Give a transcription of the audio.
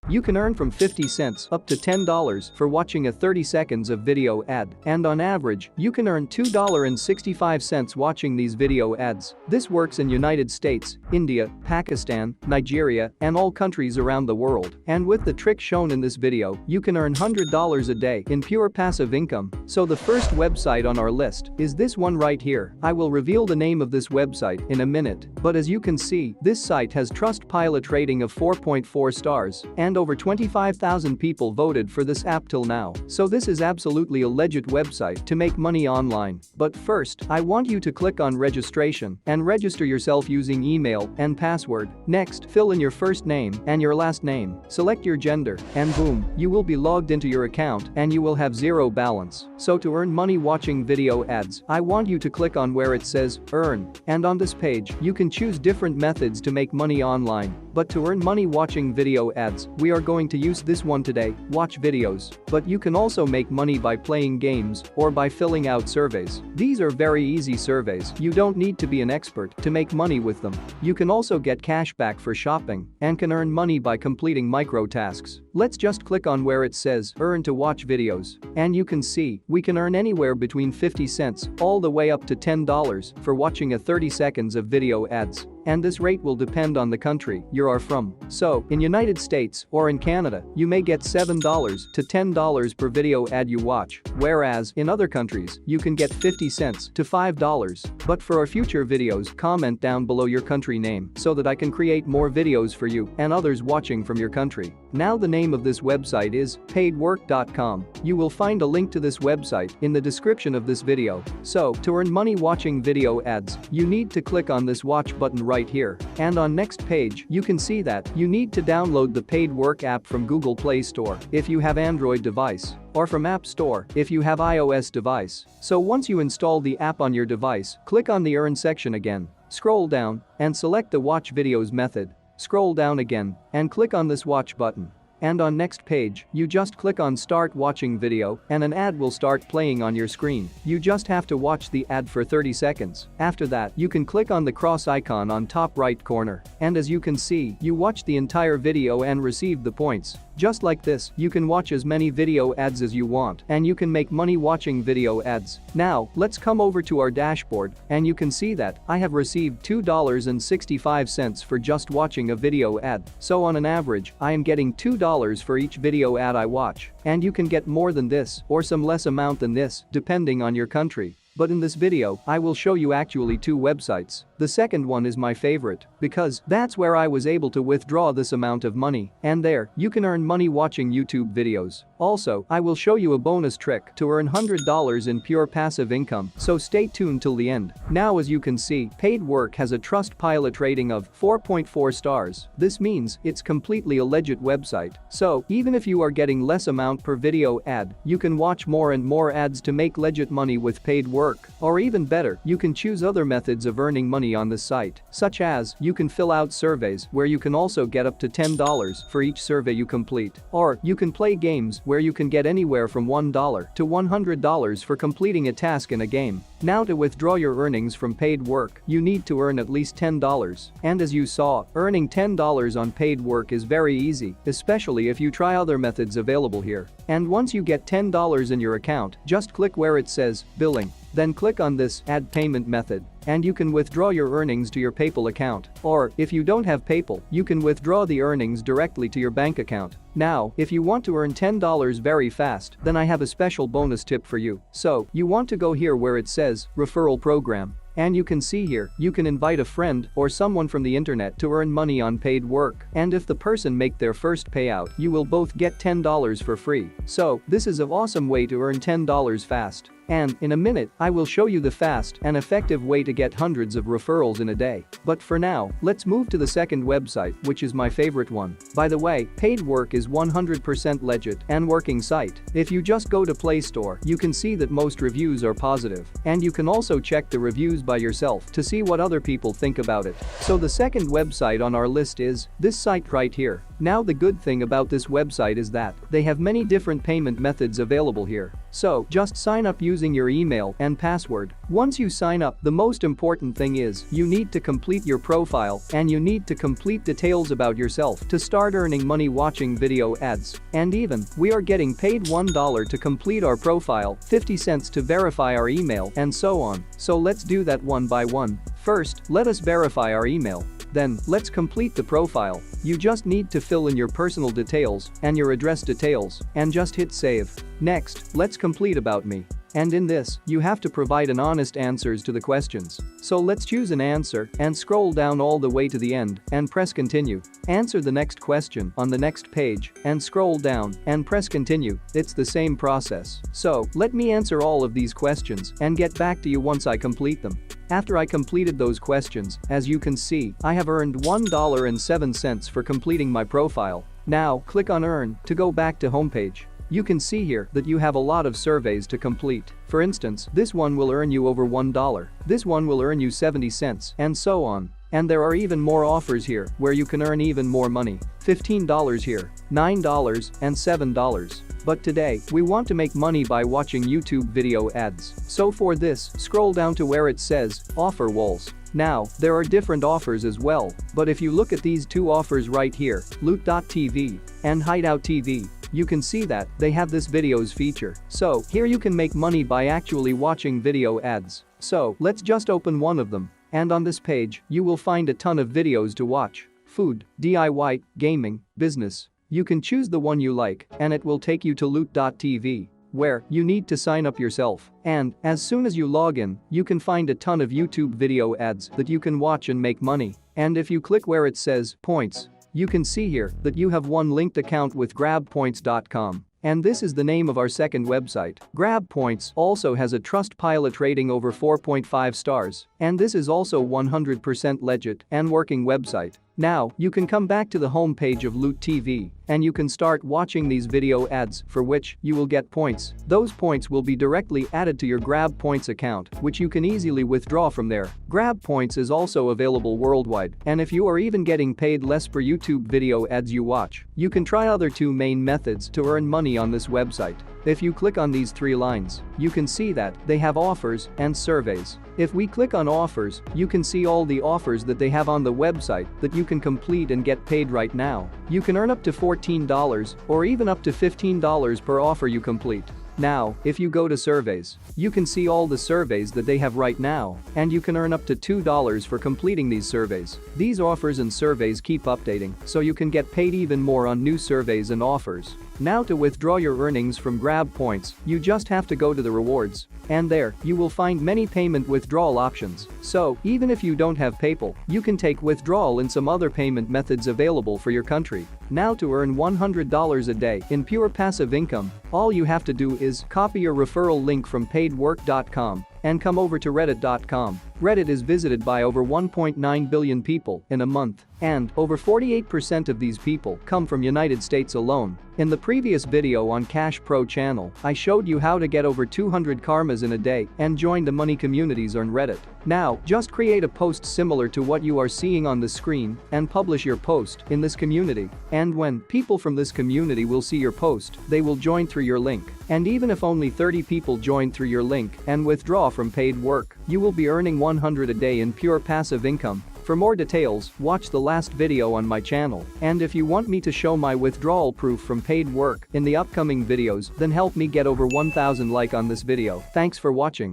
You can earn from 50 cents up to $10 for watching a 30 seconds of video ad, and on average, you can earn $2.65 watching these video ads. This works in United States, India, Pakistan, Nigeria, and all countries around the world. And with the trick shown in this video, you can earn $100 a day in pure passive income. So the first website on our list is this one right here. I will reveal the name of this website in a minute, but as you can see, this site has Trustpilot rating of 4.4 stars, and over 25,000 people voted for this app till now. So this is absolutely a legit website to make money online. But first, I want you to click on registration and register yourself using email and password. Next, fill in your first name and your last name. Select your gender, and boom, you will be logged into your account and you will have zero balance. So to earn money watching video ads, I want you to click on where it says earn, and on this page, you can choose different methods to make money online. But to earn money watching video ads, we are going to use this one today, watch videos. But you can also make money by playing games or by filling out surveys. These are very easy surveys. You don't need to be an expert to make money with them. You can also get cash back for shopping and can earn money by completing micro tasks. Let's just click on where it says earn to watch videos. And you can see, we can earn anywhere between 50 cents all the way up to $10 for watching a 30 seconds of video ads. And this rate will depend on the country you are from. So, in United States or in Canada, you may get $7 to $10 per video ad you watch, whereas in other countries, you can get 50 cents to $5. But for our future videos, comment down below your country name so that I can create more videos for you and others watching from your country. Now the name of this website is paidwork.com. You will find a link to this website in the description of this video. So, to earn money watching video ads, you need to click on this watch button right here. And on next page, you can see that you need to download the Paid Work app from Google Play Store if you have Android device, or from App Store if you have iOS device. So once you install the app on your device, click on the Earn section again, scroll down, and select the Watch Videos method. Scroll down again, and click on this watch button. And on next page, you just click on Start Watching Video and an ad will start playing on your screen. You just have to watch the ad for 30 seconds. After that, you can click on the cross icon on top right corner. And as you can see, you watch the entire video and receive the points. Just like this, you can watch as many video ads as you want and you can make money watching video ads. Now, let's come over to our dashboard and you can see that I have received $2.65 for just watching a video ad. So on an average, I am getting $2 for each video ad I watch. And you can get more than this or some less amount than this depending on your country. But in this video, I will show you actually two websites. The second one is my favorite because that's where I was able to withdraw this amount of money, and there, you can earn money watching YouTube videos. Also, I will show you a bonus trick to earn $100 in pure passive income, so stay tuned till the end. Now as you can see, Paid Work has a Trustpilot rating of 4.4 stars. This means it's completely a legit website. So, even if you are getting less amount per video ad, you can watch more and more ads to make legit money with Paid Work. Or even better, you can choose other methods of earning money on this site, such as you can fill out surveys where you can also get up to $10 for each survey you complete. Or you can play games where you can get anywhere from $1 to $100 for completing a task in a game. Now to withdraw your earnings from Paid Work, you need to earn at least $10. And as you saw, earning $10 on Paid Work is very easy, especially if you try other methods available here. And once you get $10 in your account, just click where it says Billing. Then click on this Add Payment Method, and you can withdraw your earnings to your PayPal account. Or, if you don't have PayPal, you can withdraw the earnings directly to your bank account. Now, if you want to earn $10 very fast, then I have a special bonus tip for you. So, you want to go here where it says Referral Program. And you can see here, you can invite a friend or someone from the internet to earn money on Paid Work. And if the person make their first payout, you will both get $10 for free. So, this is an awesome way to earn $10 fast. And in a minute, I will show you the fast and effective way to get hundreds of referrals in a day. But for now, let's move to the second website, which is my favorite one. By the way, Paid Work is 100% legit and working site. If you just go to Play Store, you can see that most reviews are positive. And you can also check the reviews by yourself to see what other people think about it. So the second website on our list is this site right here. Now the good thing about this website is that they have many different payment methods available here. So just sign up using using your email and password. Once you sign up, the most important thing is you need to complete your profile and you need to complete details about yourself to start earning money watching video ads. And even, we are getting paid $1 to complete our profile, 50 cents to verify our email, and so on. So let's do that one by one. First, let us verify our email. Then, let's complete the profile. You just need to fill in your personal details and your address details and just hit save. Next, let's complete about me. And in this, you have to provide an honest answers to the questions. So let's choose an answer and scroll down all the way to the end and press continue. Answer the next question on the next page and scroll down and press continue. It's the same process. So, let me answer all of these questions and get back to you once I complete them. After I completed those questions, as you can see, I have earned $1.07 for completing my profile. Now, click on Earn to go back to homepage. You can see here that you have a lot of surveys to complete. For instance, this one will earn you over $1. This one will earn you 70 cents, and so on. And there are even more offers here where you can earn even more money. $15 here, $9, and $7. But today, we want to make money by watching YouTube video ads. So for this, scroll down to where it says, Offer Walls. Now, there are different offers as well, but if you look at these two offers right here, Loot.tv and Hideout TV, you can see that they have this videos feature. So, here you can make money by actually watching video ads. So, let's just open one of them. And on this page, you will find a ton of videos to watch. Food, DIY, gaming, business. You can choose the one you like, and it will take you to Loot.tv, where you need to sign up yourself. And as soon as you log in, you can find a ton of YouTube video ads that you can watch and make money. And if you click where it says points, you can see here that you have one linked account with grabpoints.com. And this is the name of our second website. GrabPoints also has a Trustpilot rating over 4.5 stars. And this is also 100% legit and working website. Now, you can come back to the home page of Loot TV and you can start watching these video ads for which you will get points. Those points will be directly added to your GrabPoints account, which you can easily withdraw from there. GrabPoints is also available worldwide, and if you are even getting paid less per YouTube video ads you watch, you can try other two main methods to earn money on this website. If you click on these three lines, you can see that they have offers and surveys. If we click on offers, you can see all the offers that they have on the website that you can complete and get paid right now. You can earn up to $14 or even up to $15 per offer you complete. Now, if you go to surveys, you can see all the surveys that they have right now, and you can earn up to $2 for completing these surveys. These offers and surveys keep updating, so you can get paid even more on new surveys and offers. Now to withdraw your earnings from GrabPoints, you just have to go to the rewards. And there, you will find many payment withdrawal options. So, even if you don't have PayPal, you can take withdrawal in some other payment methods available for your country. Now to earn $100 a day in pure passive income, all you have to do is copy your referral link from paidwork.com and come over to reddit.com. Reddit is visited by over 1.9 billion people in a month, and over 48% of these people come from United States alone. In the previous video on Cash Pro channel, I showed you how to get over 200 karmas in a day and join the money communities on Reddit. Now, just create a post similar to what you are seeing on the screen and publish your post in this community. And when people from this community will see your post, they will join through your link. And even if only 30 people join through your link and withdraw from paid work, you will be earning $100 a day in pure passive income. For more details, watch the last video on my channel. And if you want me to show my withdrawal proof from paid work in the upcoming videos, then help me get over 1,000 likes on this video. Thanks for watching.